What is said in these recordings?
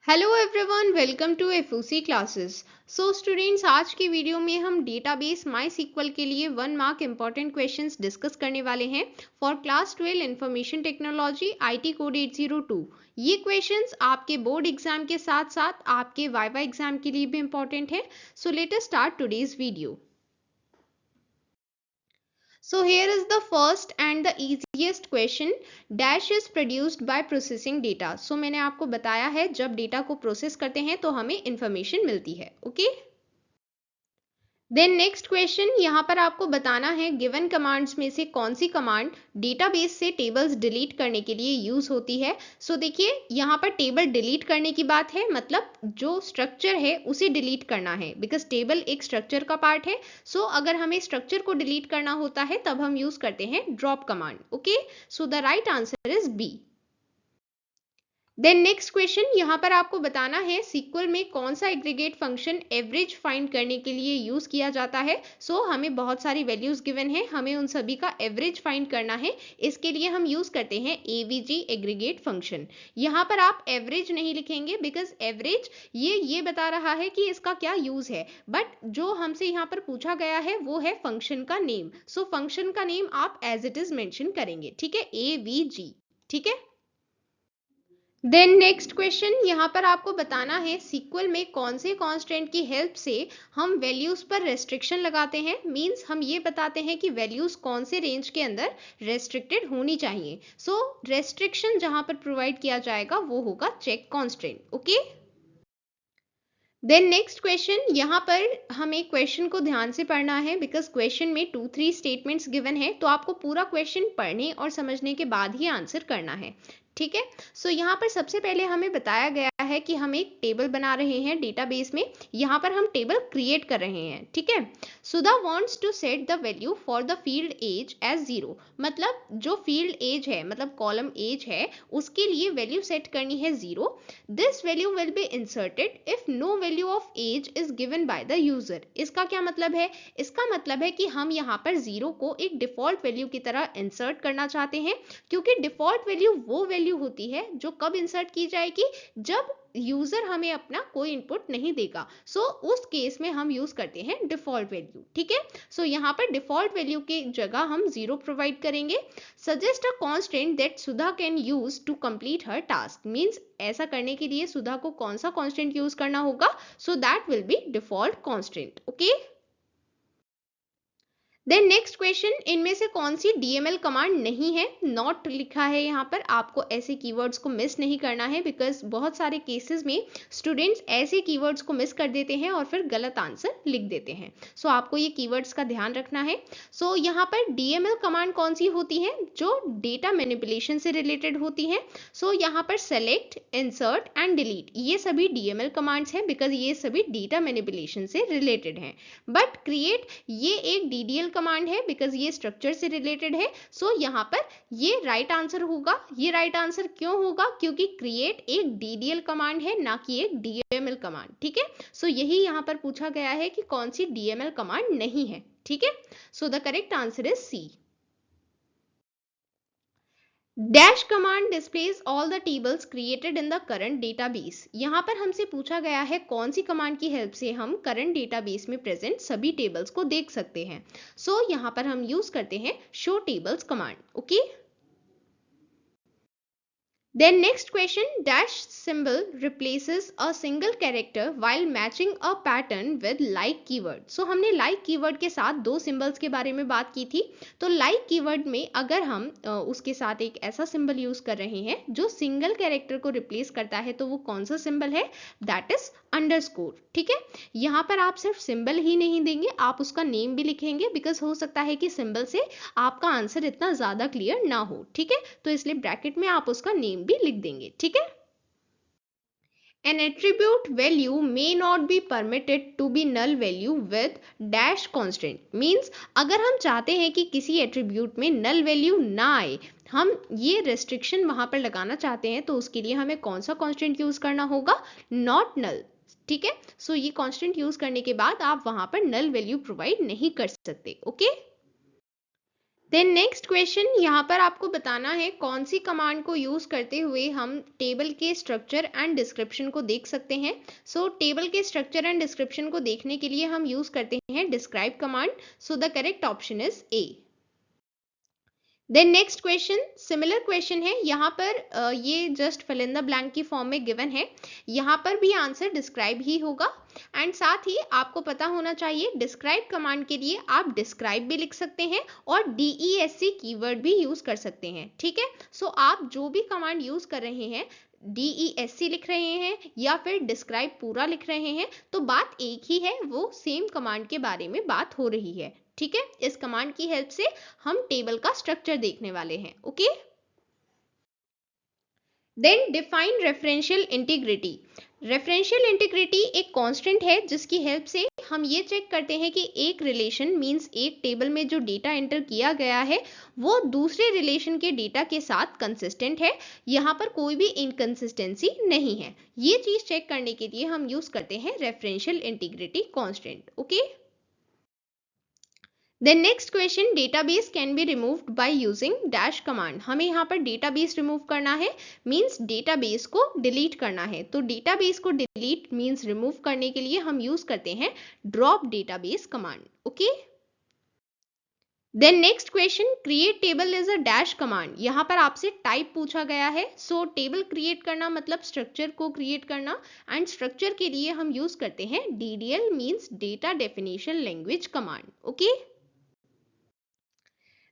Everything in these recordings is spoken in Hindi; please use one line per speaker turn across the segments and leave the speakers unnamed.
Hello everyone, welcome to FOC classes. So students, आज की वीडियो में हम डेटाबेस माई सीक्वल के लिए 1 मार्क इंपॉर्टेंट क्वेश्चंस डिस्कस करने वाले हैं for class 12 information technology IT code 802। ये क्वेश्चंस आपके बोर्ड एग्जाम के साथ साथ आपके वाइवा एग्जाम के लिए भी इंपॉर्टेंट है। So let us start today's video. So here is the first and the easiest question. Dash is produced by processing data. So मैंने आपको बताया है जब डेटा को प्रोसेस करते हैं तो हमें इंफॉर्मेशन मिलती है। ओके, देन नेक्स्ट क्वेश्चन, यहाँ पर आपको बताना है गिवन कमांड्स में से कौन सी कमांड डेटाबेस से टेबल्स डिलीट करने के लिए यूज होती है। सो देखिए, यहाँ पर टेबल डिलीट करने की बात है, मतलब जो स्ट्रक्चर है उसे डिलीट करना है, बिकॉज टेबल एक स्ट्रक्चर का पार्ट है। सो अगर हमें स्ट्रक्चर को डिलीट करना होता है तब हम यूज करते हैं drop command. Okay, so the right answer is B. Then next question, यहाँ पर आपको बताना है सीक्वल में कौन सा एग्रीगेट फंक्शन एवरेज फाइंड करने के लिए यूज किया जाता है। सो हमें बहुत सारी वैल्यूज गिवन है, हमें उन सभी का एवरेज फाइंड करना है। इसके लिए हम यूज करते हैं एवीजी एग्रीगेट फंक्शन। यहाँ पर आप एवरेज नहीं लिखेंगे, बिकॉज एवरेज ये बता रहा है कि इसका क्या यूज है, बट जो हमसे यहाँ पर पूछा गया है वो है फंक्शन का नेम। सो फंक्शन का नेम आप एज इट इज मेंशन करेंगे, ठीक है, एवीजी, ठीक है। देन नेक्स्ट क्वेश्चन, यहाँ पर आपको बताना है सीक्वल में कौन से कांस्टेंट की हेल्प से हम वैल्यूज पर रेस्ट्रिक्शन लगाते हैं। मींस हम ये बताते हैं कि वैल्यूज कौन से रेंज के अंदर रेस्ट्रिक्टेड होनी चाहिए। सो रेस्ट्रिक्शन जहां पर प्रोवाइड किया जाएगा वो होगा check constant. Okay, then next question, यहाँ पर हमें क्वेश्चन को ध्यान से पढ़ना है, बिकॉज क्वेश्चन में 2-3 स्टेटमेंट्स गिवन है, तो आपको पूरा क्वेश्चन पढ़ने और समझने के बाद ही आंसर करना है, ठीक है। सो यहाँ पर सबसे पहले हमें बताया गया है कि हम एक टेबल बना रहे हैं डेटाबेस में। यहाँ पर हम टेबल क्रिएट कर रहे हैं, ठीक है। Sudha wants to set the value for the field as as 0, मतलब जो फील्ड एज है, मतलब कॉलम एज है, उसके लिए वैल्यू सेट करनी है 0। This value will be inserted if no value of age is given by the user. इसका क्या मतलब है? इसका मतलब है कि हम यहाँ पर 0 को एक डिफॉल्ट वैल्यू की तरह इंसर्ट करना चाहते हैं, क्योंकि डिफॉल्ट वैल्यू वो वैल्यू होती है जो कब इंसर्ट की जाएगी, जब यूजर हमें अपना कोई इनपुट नहीं देगा। सो उस केस में हम यूज करते हैं डिफॉल्ट वैल्यू, ठीक है। सो यहाँ पर डिफॉल्ट वैल्यू की जगह हम 0 प्रोवाइड करेंगे। Suggest a constraint that Sudha can use to complete her task. Means ऐसा करने के लिए सुधा को कौन सा कांस्टेंट यूज करना होगा? So that will be default constraint. Okay, then next question, इनमें से कौन सी डीएमएल कमांड नहीं है? नॉट लिखा है यहाँ पर, आपको ऐसे कीवर्ड्स को मिस नहीं करना है, बिकॉज बहुत सारे केसेस में स्टूडेंट्स ऐसे कीवर्ड्स को मिस कर देते हैं और फिर गलत आंसर लिख देते हैं। सो आपको ये कीवर्ड्स का ध्यान रखना है। सो यहाँ पर डीएमएल कमांड कौन सी होती है? जो डेटा मैनिपुलेशन से रिलेटेड होती है। सो यहाँ पर सेलेक्ट, इंसर्ट एंड डिलीट, ये सभी डीएमएल कमांड्स हैं, बिकॉज ये सभी डेटा मैनिपुलेशन से रिलेटेड हैं। बट क्रिएट ये एक डीडीएल कमांड है, बिकॉज ये स्ट्रक्चर से रिलेटेड है। सो यहाँ पर ये राइट आंसर होगा। ये राइट आंसर क्यों होगा? क्योंकि क्रिएट एक डीडीएल कमांड है, ना कि एक डीएमएल कमांड, ठीक है। सो यही यहाँ पर पूछा गया है कि कौन सी डीएमएल कमांड नहीं है, ठीक है। So the correct answer is C. Dash command displays all the tables created in the current database. यहाँ पर हमसे पूछा गया है कौन सी कमांड की हेल्प से हम करंट डेटाबेस में प्रेजेंट सभी टेबल्स को देख सकते हैं। सो यहाँ पर हम यूज करते हैं show tables command. Okay, then next question, dash symbol replaces a single character while matching a pattern with like keyword. So हमने like keyword के साथ दो symbols के बारे में बात की थी। तो like keyword में अगर हम उसके साथ एक ऐसा symbol यूज कर रहे हैं जो single character को replace करता है, तो वो कौन सा symbol है? That is underscore, ठीक है। यहाँ पर आप सिर्फ सिंबल ही नहीं देंगे, आप उसका नेम भी लिखेंगे, बिकॉज हो सकता है कि सिंबल से आपका आंसर इतना ज्यादा क्लियर ना हो, ठीक है। तो इसलिए ब्रैकेट में आप उसका नेम भी लिख देंगे, ठीक है। An attribute value may not be permitted to be null value with dash constant. Means अगर हम चाहते हैं कि किसी एट्रीब्यूट में नल वैल्यू ना आए, हम ये रेस्ट्रिक्शन वहां पर लगाना चाहते हैं, तो उसके लिए हमें कौन सा कांस्टेंट यूज करना होगा? नॉट नल, ठीक है। सो ये कांस्टेंट यूज करने के बाद आप वहां पर नल वैल्यू प्रोवाइड नहीं कर सकते। ओके, देन नेक्स्ट क्वेश्चन, यहाँ पर आपको बताना है कौन सी कमांड को यूज करते हुए हम टेबल के स्ट्रक्चर एंड डिस्क्रिप्शन को देख सकते हैं। सो टेबल के स्ट्रक्चर एंड डिस्क्रिप्शन को देखने के लिए हम यूज करते हैं describe command. So the correct option is A. Then next question, similar question है यहाँ पर, ये just fill in the blank की फॉर्म में गिवन है। यहाँ पर भी आंसर डिस्क्राइब ही होगा। एंड साथ ही आपको पता होना चाहिए डिस्क्राइब कमांड के लिए आप डिस्क्राइब भी लिख सकते हैं और DESC कीवर्ड भी यूज कर सकते हैं। ठीक है, सो आप जो भी कमांड यूज कर रहे हैं, DESC लिख रहे हैं या फिर डिस्क्राइब पूरा लिख रहे हैं, तो बात एक ही है, वो सेम कमांड के बारे में बात हो रही है। ठीक है, इस कमांड की हेल्प से हम टेबल का स्ट्रक्चर देखने वाले हैं। Okay, then define referential integrity. Referential integrity एक कांस्टेंट है जिसकी हेल्प से हम ये चेक करते हैं कि एक रिलेशन मींस एक टेबल में जो डेटा एंटर किया गया है वो दूसरे रिलेशन के डेटा के साथ कंसिस्टेंट है, यहाँ पर कोई भी इनकंसिस्टेंसी नहीं है। ये चीज चेक करने के लिए हम यूज करते हैं referential integrity constraint. Okay, then next question, database can be removed by using dash command. हमें यहाँ पर डेटाबेस रिमूव करना है, मींस डेटाबेस को डिलीट करना है। तो डेटाबेस को डिलीट मींस रिमूव करने के लिए हम यूज करते हैं drop database command. Okay, then next question, create table is a dash command. यहाँ पर आपसे टाइप पूछा गया है। सो टेबल क्रिएट करना मतलब स्ट्रक्चर को क्रिएट करना, एंड स्ट्रक्चर के लिए हम यूज करते हैं DDL means data definition language command. Okay,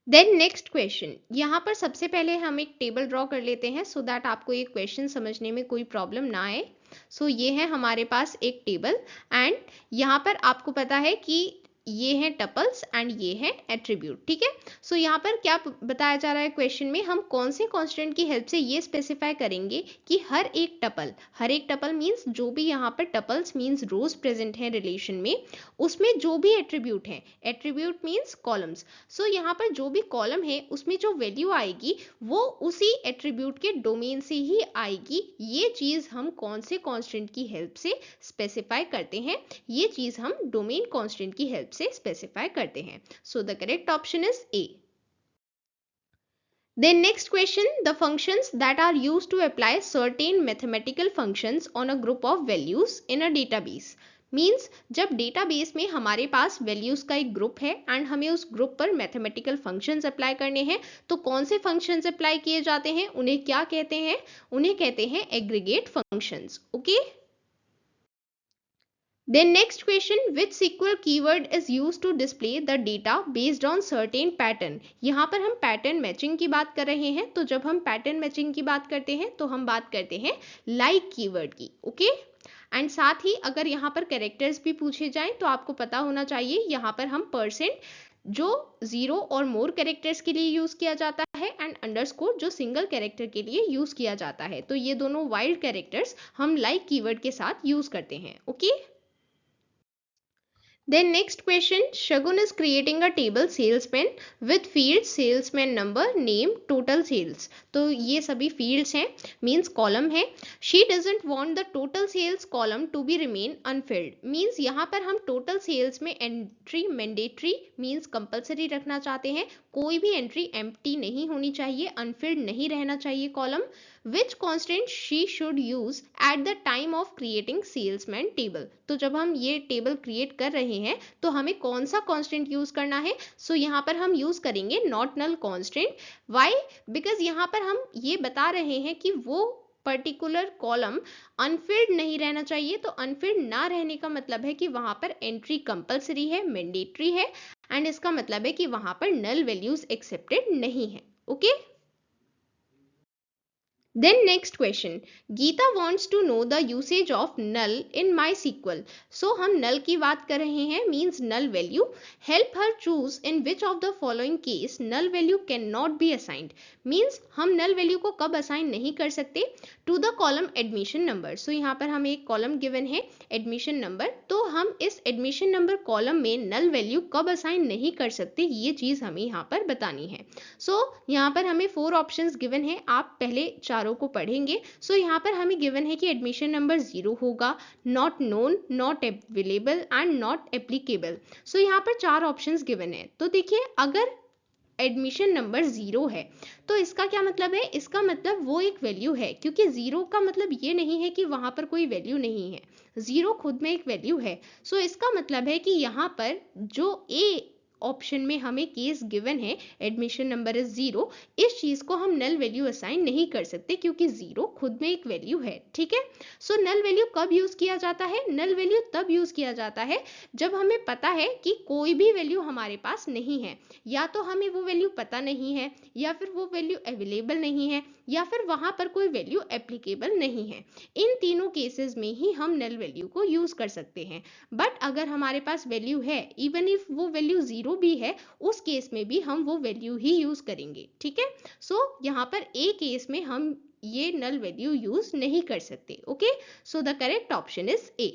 then next question, यहाँ पर सबसे पहले हम एक टेबल ड्रॉ कर लेते हैं सो दैट आपको ये क्वेश्चन समझने में कोई प्रॉब्लम ना आए। सो ये है हमारे पास एक टेबल, एंड यहाँ पर आपको पता है कि ये है टपल्स एंड ये है एट्रीब्यूट। ठीक है, सो यहाँ पर क्या बताया जा रहा है क्वेश्चन में, हम कौन से कांस्टेंट की हेल्प से ये स्पेसिफाई करेंगे कि हर एक टपल मींस जो भी यहाँ पर टपल्स मींस रोज प्रेजेंट है रिलेशन में, उसमें जो भी एट्रीब्यूट है, एट्रीब्यूट मींस कॉलम्स, सो यहाँ पर जो भी कॉलम है उसमें जो वैल्यू आएगी वो उसी एट्रीब्यूट के डोमेन से ही आएगी। ये चीज हम कौन से कांस्टेंट की हेल्प से स्पेसिफाई करते हैं, ये चीज हम डोमेन कांस्टेंट की हेल्प से स्पेसिफाई करते हैं। सो the correct option is A. Then next question, the functions that are used to apply certain mathematical functions on a group of values in a database means जब डेटाबेस में हमारे पास वैल्यूज का एक ग्रुप है एंड हमें उस ग्रुप पर मैथमेटिकल फंक्शंस अप्लाई करने हैं, तो कौन से फंक्शंस अप्लाई किए जाते हैं, उन्हें क्या कहते हैं, उन्हें कहते हैं aggregate functions. Okay, then next question, which SQL keyword is used to display the data based on certain pattern। यहाँ पर हम पैटर्न मैचिंग की बात कर रहे हैं, तो जब हम पैटर्न मैचिंग की बात करते हैं तो हम बात करते हैं लाइक कीवर्ड की। ओके, एंड साथ ही अगर यहाँ पर कैरेक्टर्स भी पूछे जाएं तो आपको पता होना चाहिए यहाँ पर हम परसेंट जो 0 और मोर कैरेक्टर्स के लिए यूज किया जाता है एंड अंडरस्कोर जो सिंगल कैरेक्टर के लिए यूज किया जाता है, तो ये दोनों वाइल्ड कैरेक्टर्स हम लाइक कीवर्ड के साथ यूज करते हैं। Okay, then next question, Shagun is creating a table salesman with fields salesman number name total sales। तो ये सभी fields हैं means column है। She doesn't want the total sales column to be remain unfilled means यहाँ पर हम total sales में entry mandatory means compulsory रखना चाहते हैं, कोई भी entry empty नहीं होनी चाहिए, unfilled नहीं रहना चाहिए column। which constant she should use at the time of creating salesman table। तो जब हम ये टेबल क्रिएट कर रहे हैं तो हमें कौन सा कांस्टेंट यूज करना है, सो यहाँ पर हम यूज करेंगे not null constraint. Why, because यहाँ पर हम ये बता रहे हैं कि वो पर्टिकुलर कॉलम अनफिल्ड नहीं रहना चाहिए, तो अनफिल्ड ना रहने का मतलब है कि वहां पर एंट्री कंपलसरी है, मैंडेटरी है, एंड इसका मतलब है कि वहां पर नल वैल्यूज एक्सेप्टेड नहीं है। Okay, then next question, Geeta wants to know the usage of null in MySQL। so हम null की बात कर रहे हैं means null value। help her choose in which of the following case null value cannot be assigned means हम null value को कब assign नहीं कर सकते to the column admission number। so यहाँ पर हमें एक column given है admission number, तो हम इस admission number column में null value कब assign नहीं कर सकते, ये चीज हमें यहाँ पर बतानी है। so यहाँ पर हमें 4 ऑप्शंस गिवन है, आप पहले चारों को पढ़ेंगे। सो यहाँ पर हमें गिवन है कि एडमिशन नंबर 0 होगा, not known, not available and not applicable. So यहाँ पर 4 ऑप्शंस गिवन है। तो देखिए, अगर एडमिशन नंबर 0 है। तो इसका क्या मतलब है? इसका मतलब वो एक वैल्यू है, क्योंकि 0 का मतलब ये नहीं है कि वहां पर कोई वैल्यू नहीं है, 0 खुद में एक वैल्यू है। सो इसका मतलब है कि यहाँ पर जो ए ऑप्शन में हमें केस गिवन है, एडमिशन नंबर इज 0, इस चीज को हम नल वैल्यू असाइन नहीं कर सकते, क्योंकि 0 खुद में एक वैल्यू है। ठीक है, सो नल वैल्यू कब यूज किया जाता है? नल वैल्यू तब यूज किया जाता है जब हमें पता है कि कोई भी वैल्यू हमारे पास नहीं है, या तो हमें वो वैल्यू पता नहीं है, या फिर वो वैल्यू अवेलेबल नहीं है, या फिर वहां पर कोई वैल्यू एप्लीकेबल नहीं है। इन तीनों केसेस में ही हम नल वैल्यू को यूज कर सकते हैं। बट अगर हमारे पास वैल्यू है, इवन इफ वो वैल्यू 0 भी है, उस केस में भी हम वो वैल्यू ही यूज करेंगे। ठीक है, सो यहाँ पर ए केस में हम ये नल वैल्यू यूज नहीं कर सकते। Okay, so the correct option is A.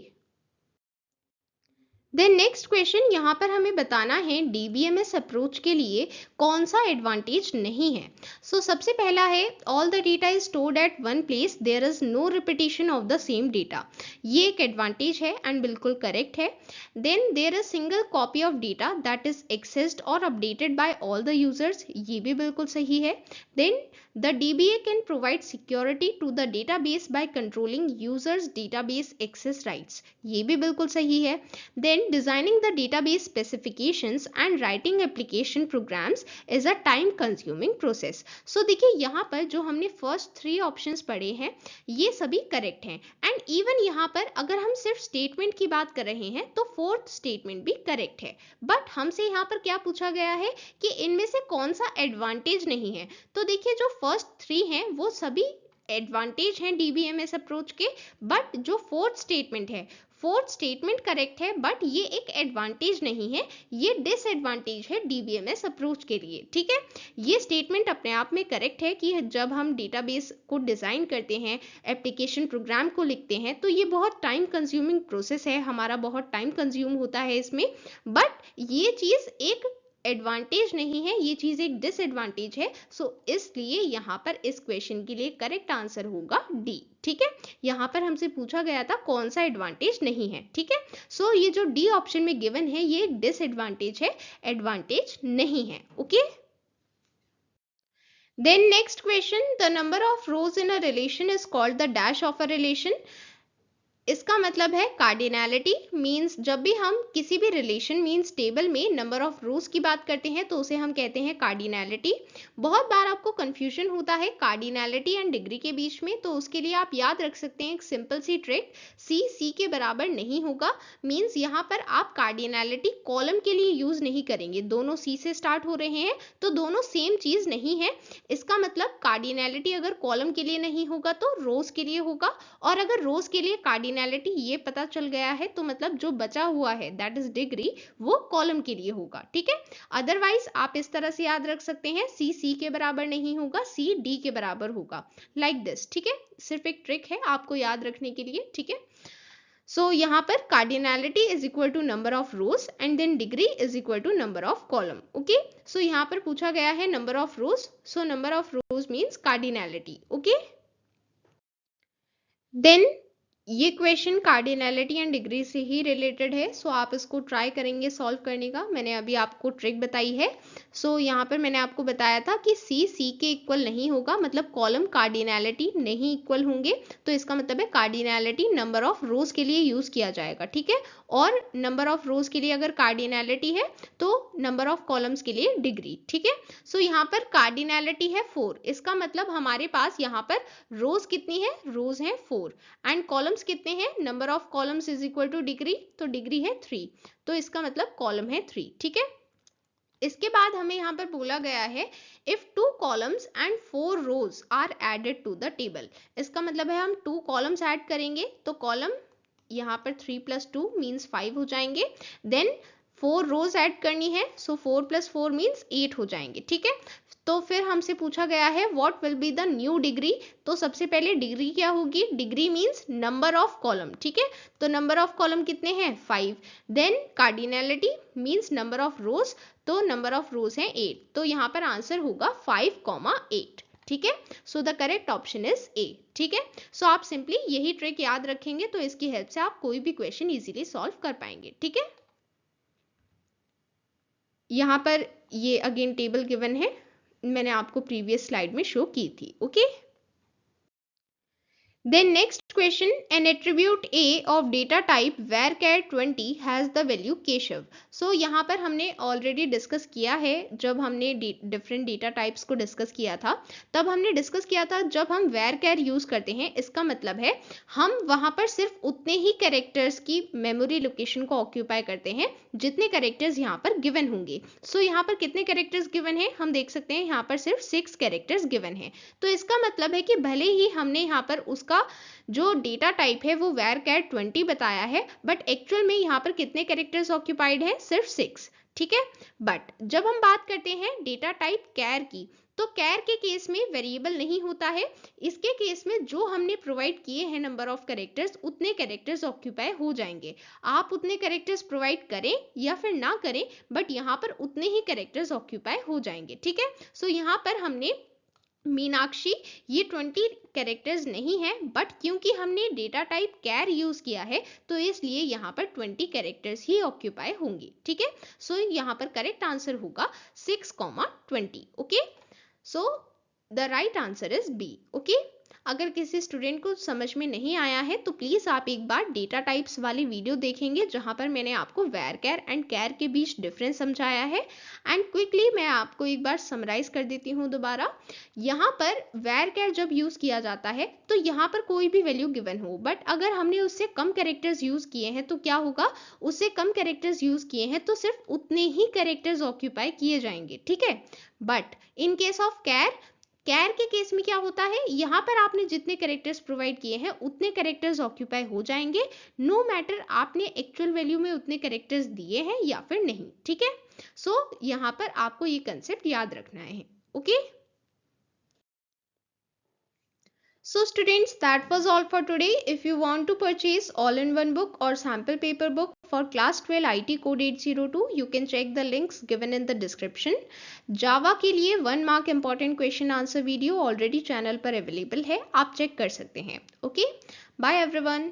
Then next question, यहाँ पर हमें बताना है डीबीएमएस अप्रोच के लिए कौन सा एडवांटेज नहीं है। सो सबसे पहला है all the data is stored at one place, there is no repetition of the same data. ये एक एडवांटेज है एंड बिल्कुल करेक्ट है। Then there is single copy of data that is accessed और updated by all the users, ये भी बिल्कुल सही है। Then the DBA can provide security to the database by controlling users database access rights, ये भी बिल्कुल सही है। Then designing the database specifications and writing application programs is a time consuming process। So देखिए यहाँ पर जो हमने फर्स्ट 3 ऑप्शंस पढ़े हैं ये सभी करेक्ट हैं, एंड इवन यहाँ पर अगर हम सिर्फ स्टेटमेंट की बात कर रहे हैं तो फोर्थ स्टेटमेंट भी करेक्ट है। बट हमसे यहाँ पर क्या पूछा गया है कि इनमें से कौन सा एडवांटेज नहीं है। तो देखिए जो फर्स्ट 3 हैं वो सभी एडवांटेज हैं डीबीएमएस अप्रोच के, बट जो फोर्थ स्टेटमेंट है, फोर्थ स्टेटमेंट करेक्ट है बट ये एक एडवांटेज नहीं है, ये डिसएडवांटेज है डीबीएमएस अप्रोच के लिए। ठीक है, ये स्टेटमेंट अपने आप में करेक्ट है कि जब हम डेटाबेस को डिजाइन करते हैं, एप्लीकेशन प्रोग्राम को लिखते हैं, तो ये बहुत टाइम कंज्यूमिंग प्रोसेस है, हमारा बहुत टाइम कंज्यूम होता है इसमें। बट ये चीज एक एडवांटेज नहीं है, ये चीज एक डिसएडवांटेज है। सो इसलिए यहाँ पर इस क्वेश्चन के लिए करेक्ट आंसर होगा डी। ठीक है, यहाँ पर हमसे पूछा गया था कौन सा एडवांटेज नहीं है। ठीक है, सो ये जो डी ऑप्शन में गिवन है ये डिसएडवांटेज है, एडवांटेज नहीं है। Okay, then next question, the number of rows in a relation is called the dash of a relation. इसका मतलब है कार्डिनैलिटी, मींस जब भी हम किसी भी रिलेशन मींस टेबल में नंबर ऑफ रोज की बात करते हैं तो उसे हम कहते हैं कार्डिनैलिटी। बहुत बार आपको कंफ्यूजन होता है कार्डिनैलिटी एंड डिग्री के बीच में, तो उसके लिए आप याद रख सकते हैं एक सिंपल सी ट्रिक, सी के बराबर नहीं होगा। मींस यहाँ पर आप कार्डिनैलिटी कॉलम के लिए यूज नहीं करेंगे, दोनों सी से स्टार्ट हो रहे हैं तो दोनों सेम चीज नहीं है। इसका मतलब कार्डिनैलिटी अगर कॉलम के लिए नहीं होगा तो रोज के लिए होगा, और अगर रोज के लिए कार्डिनैलिटी ये पता चल गया है तो मतलब जो बचा हुआ है दैट इज डिग्री, वो कॉलम के लिए होगा। ठीक है, अदरवाइज आप इस तरह से याद रख सकते हैं सी के बराबर नहीं होगा, सी डी के बराबर होगा, लाइक दिस। ठीक है, सिर्फ एक ट्रिक है आपको याद रखने के लिए। ठीक है, सो यहाँ पर cardinality is equal to number of rows and then degree is equal to number of column. Okay, so यहाँ पर पूछा गया है number of rows, so number of rows means cardinality. Okay, then ये क्वेश्चन कार्डिनैलिटी एंड डिग्री से ही रिलेटेड है, सो आप इसको ट्राई करेंगे सॉल्व करने का। मैंने अभी आपको ट्रिक बताई है। सो यहाँ पर मैंने आपको बताया था कि सी के इक्वल नहीं होगा, मतलब कॉलम कार्डिनैलिटी नहीं इक्वल होंगे, तो इसका मतलब है कार्डिनैलिटी नंबर ऑफ रोज के लिए यूज किया जाएगा। ठीक है, और नंबर ऑफ रोज के लिए अगर कार्डिनैलिटी है तो नंबर ऑफ कॉलम्स के लिए डिग्री। ठीक है, सो यहाँ पर कार्डिनैलिटी है 4, इसका मतलब हमारे पास यहाँ पर रोज कितनी है, रोज है 4, एंड कॉलम्स कितने हैं, number of columns is equal two degree, तो डिग्री है 3, तो इसका मतलब कॉलम है 3। ठीक है, इसके बाद हमें यहाँ पर बोला गया है if 2 columns and 4 rows are added to the table. इसका मतलब है हम 2 कॉलम्स ऐड करेंगे तो कॉलम यहाँ पर 3 + 2 मीन्स 5 हो जाएंगे, देन 4 रोज ऐड करनी है, सो 4 + 4 मीन्स 8 हो जाएंगे। ठीक है, तो फिर हमसे पूछा गया है what will be the new degree. तो सबसे पहले डिग्री क्या होगी, degree means number of column. ठीक है, तो नंबर ऑफ कॉलम कितने हैं 5, then cardinality means number of rows, तो नंबर ऑफ रोज है 8, तो यहाँ पर आंसर होगा 5, 8। ठीक है, so the correct option is ए। ठीक है, सो आप सिंपली यही ट्रिक याद रखेंगे तो इसकी हेल्प से आप कोई भी क्वेश्चन इजीली सॉल्व कर पाएंगे। ठीक है, यहाँ पर ये अगेन टेबल गिवन है, मैंने आपको प्रीवियस स्लाइड में शो की थी। Okay, then next question, an attribute A of data type varchar 20 has the value Keshav. so यहाँ पर हमने ऑलरेडी डिस्कस किया है, जब हमने डिफरेंट डेटा टाइप्स को डिस्कस किया था तब हमने डिस्कस किया था जब हम varchar यूज करते हैं इसका मतलब है हम वहां पर सिर्फ उतने ही कैरेक्टर्स की मेमोरी लोकेशन को ऑक्यूपाई करते हैं जितने कैरेक्टर्स यहाँ पर गिवन होंगे। सो यहाँ पर कितने कैरेक्टर्स गिवन है, हम देख सकते हैं यहाँ पर सिर्फ 6 कैरेक्टर्स गिवन है। तो इसका मतलब है कि भले ही हमने यहाँ पर उसका जो डेटा टाइप है वो varchar 20 बताया है, बट एक्चुअल में यहाँ पर कितने कैरेक्टर्स ऑक्यूपाइड है, सिर्फ 6। ठीक है, बट जब हम बात करते हैं डेटा टाइप कैर की, तो कैर के केस में वेरिएबल नहीं होता है। इसके केस में जो हमने प्रोवाइड किए हैं नंबर ऑफ कैरेक्टर्स, उतने कैरेक्टर्स ऑक्यूपाई हो जाएंगे। आप उतने कैरेक्टर्स प्रोवाइड करें या फिर ना करें, बट यहाँ पर उतने ही कैरेक्टर्स ऑक्यूपाई हो जाएंगे। ठीक है, सो यहाँ पर हमने मीनाक्षी ये 20 कैरेक्टर्स नहीं है, बट क्योंकि हमने डेटा टाइप कैर यूज किया है तो इसलिए यहाँ पर 20 कैरेक्टर्स ही ऑक्यूपाई होंगे। ठीक है, सो यहाँ पर करेक्ट आंसर होगा 6,20। Okay, so the right answer is B. Okay, अगर किसी स्टूडेंट को समझ में नहीं आया है तो प्लीज़ आप एक बार डेटा टाइप्स वाली वीडियो देखेंगे जहां पर मैंने आपको varchar एंड कैर के बीच डिफरेंस समझाया है। एंड क्विकली मैं आपको एक बार समराइज कर देती हूँ दोबारा। यहाँ पर varchar जब यूज़ किया जाता है तो यहाँ पर कोई भी वैल्यू गिवन हो, बट अगर हमने उससे कम कैरेक्टर्स यूज़ किए हैं तो क्या होगा, उससे कम कैरेक्टर्स यूज़ किए हैं तो सिर्फ उतने ही कैरेक्टर्स ऑक्यूपाई किए जाएंगे। ठीक है, बट इन केस ऑफ कैर के केस में क्या होता है, यहाँ पर आपने जितने कैरेक्टर्स प्रोवाइड किए हैं उतने कैरेक्टर्स ऑक्यूपाई हो जाएंगे, नो मैटर आपने एक्चुअल वैल्यू में उतने कैरेक्टर्स दिए हैं या फिर नहीं। ठीक है, सो यहाँ पर आपको ये कंसेप्ट याद रखना है। Okay, so students, that was all for today. If you want to purchase all-in-one book or sample paper book for class 12 IT code 802, you can check the links given in the description. Java के लिए 1 mark important question answer video already channel पर available है, आप check कर सकते हैं। Okay, bye everyone.